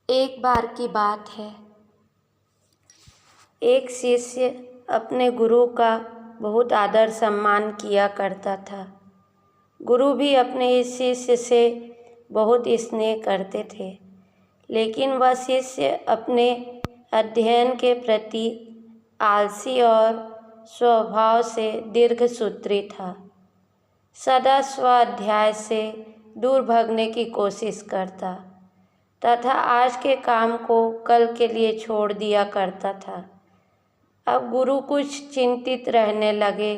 एक बार की बात है, एक शिष्य अपने गुरु का बहुत आदर सम्मान किया करता था। गुरु भी अपने इस शिष्य से बहुत स्नेह करते थे, लेकिन वह शिष्य अपने अध्ययन के प्रति आलसी और स्वभाव से दीर्घसूत्री था। सदा स्वाध्याय से दूर भागने की कोशिश करता तथा आज के काम को कल के लिए छोड़ दिया करता था। अब गुरु कुछ चिंतित रहने लगे,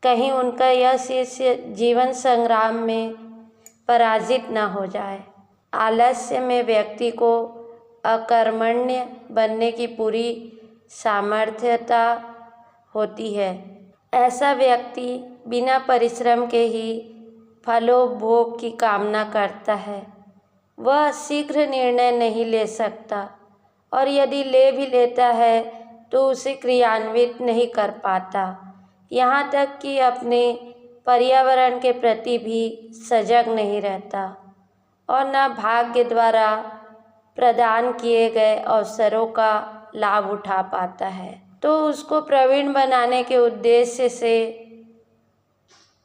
कहीं उनका यह शिष्य जीवन संग्राम में पराजित न हो जाए। आलस्य में व्यक्ति को अकर्मण्य बनने की पूरी सामर्थ्यता होती है। ऐसा व्यक्ति बिना परिश्रम के ही फलोपभोग की कामना करता है। वह शीघ्र निर्णय नहीं ले सकता और यदि ले भी लेता है तो उसे क्रियान्वित नहीं कर पाता। यहाँ तक कि अपने पर्यावरण के प्रति भी सजग नहीं रहता और न भाग्य द्वारा प्रदान किए गए अवसरों का लाभ उठा पाता है। तो उसको प्रवीण बनाने के उद्देश्य से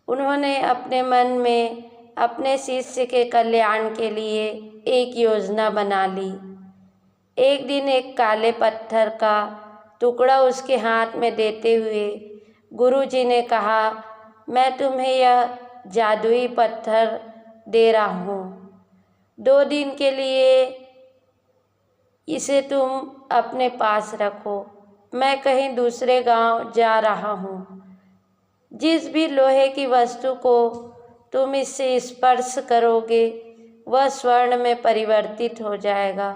उन्होंने अपने मन में अपने शिष्य के कल्याण के लिए एक योजना बना ली। एक दिन एक काले पत्थर का टुकड़ा उसके हाथ में देते हुए गुरुजी ने कहा, मैं तुम्हें यह जादुई पत्थर दे रहा हूँ। 2 दिन के लिए इसे तुम अपने पास रखो। मैं कहीं दूसरे गांव जा रहा हूँ। जिस भी लोहे की वस्तु को तुम इससे स्पर्श करोगे वह स्वर्ण में परिवर्तित हो जाएगा।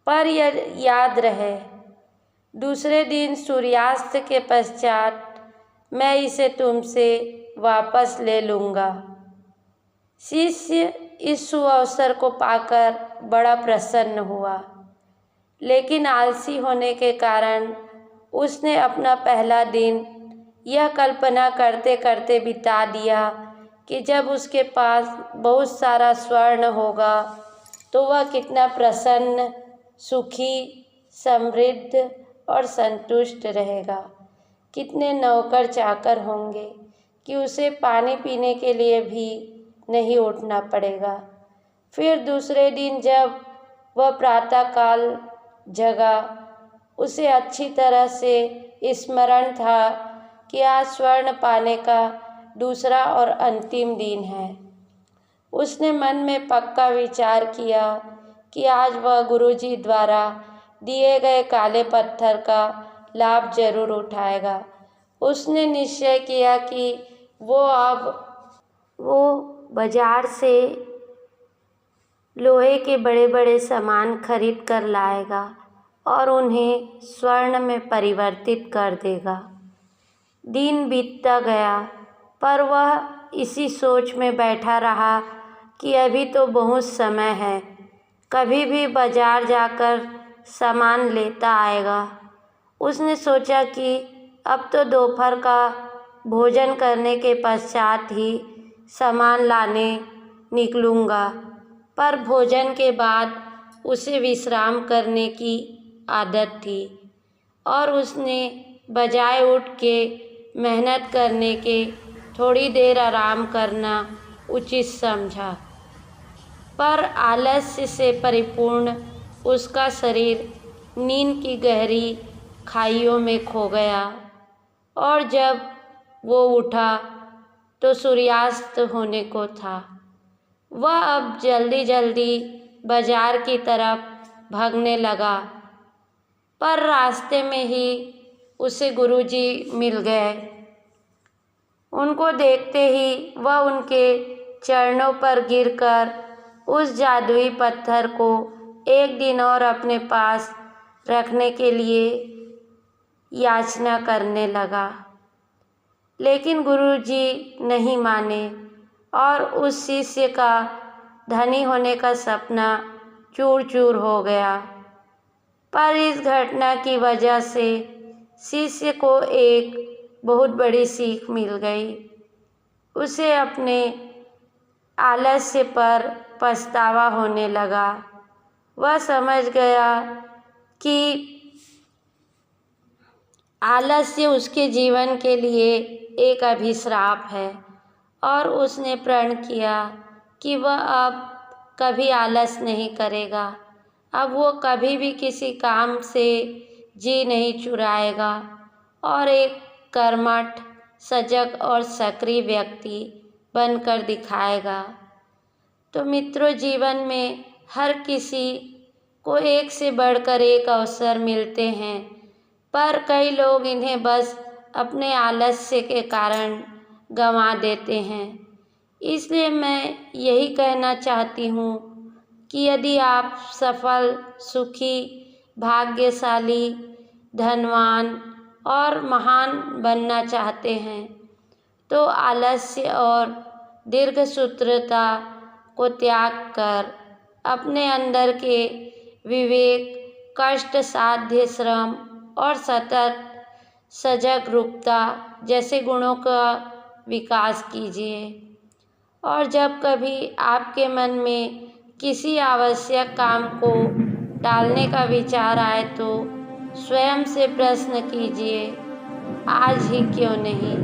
पर यह याद रहे, दूसरे दिन सूर्यास्त के पश्चात मैं इसे तुमसे वापस ले लूँगा। शिष्य इस सुअवसर को पाकर बड़ा प्रसन्न हुआ, लेकिन आलसी होने के कारण उसने अपना पहला दिन यह कल्पना करते करते बिता दिया कि जब उसके पास बहुत सारा स्वर्ण होगा तो वह कितना प्रसन्न, सुखी, समृद्ध और संतुष्ट रहेगा। कितने नौकर चाकर होंगे कि उसे पानी पीने के लिए भी नहीं उठना पड़ेगा। फिर दूसरे दिन जब वह प्रातःकाल जगा, उसे अच्छी तरह से स्मरण था कि आज स्वर्ण पाने का दूसरा और अंतिम दिन है। उसने मन में पक्का विचार किया कि आज वह गुरुजी द्वारा दिए गए काले पत्थर का लाभ जरूर उठाएगा। उसने निश्चय किया कि वो बाजार से लोहे के बड़े बड़े सामान खरीद कर लाएगा और उन्हें स्वर्ण में परिवर्तित कर देगा। दिन बीतता गया, पर वह इसी सोच में बैठा रहा कि अभी तो बहुत समय है, कभी भी बाजार जाकर सामान लेता आएगा। उसने सोचा कि अब तो दोपहर का भोजन करने के पश्चात ही सामान लाने निकलूँगा। पर भोजन के बाद उसे विश्राम करने की आदत थी और उसने बजाय उठ के मेहनत करने के थोड़ी देर आराम करना उचित समझा। पर आलस्य से परिपूर्ण उसका शरीर नींद की गहरी खाइयों में खो गया और जब वो उठा तो सूर्यास्त होने को था। वह अब जल्दी जल्दी बाजार की तरफ भागने लगा, पर रास्ते में ही उसे गुरुजी मिल गए। उनको देखते ही वह उनके चरणों पर गिरकर उस जादुई पत्थर को एक दिन और अपने पास रखने के लिए याचना करने लगा, लेकिन गुरुजी नहीं माने और उस शिष्य का धनी होने का सपना चूर चूर हो गया। पर इस घटना की वजह से शिष्य को एक बहुत बड़ी सीख मिल गई। उसे अपने आलस्य पर पछतावा होने लगा। वह समझ गया कि आलस्य उसके जीवन के लिए एक अभिशाप है और उसने प्रण किया कि वह अब कभी आलस नहीं करेगा। अब वो कभी भी किसी काम से जी नहीं चुराएगा और एक कर्मठ, सजग और सक्रिय व्यक्ति बनकर दिखाएगा। तो मित्रों, जीवन में हर किसी को एक से बढ़कर एक अवसर मिलते हैं, पर कई लोग इन्हें बस अपने आलस्य के कारण गंवा देते हैं। इसलिए मैं यही कहना चाहती हूँ कि यदि आप सफल, सुखी, भाग्यशाली, धनवान और महान बनना चाहते हैं तो आलस्य और दीर्घसूत्रता को त्याग कर अपने अंदर के विवेक, कष्ट साध्य श्रम और सतत सजग रूपता जैसे गुणों का विकास कीजिए। और जब कभी आपके मन में किसी आवश्यक काम को टालने का विचार आए तो स्वयं से प्रश्न कीजिए, आज ही क्यों नहीं।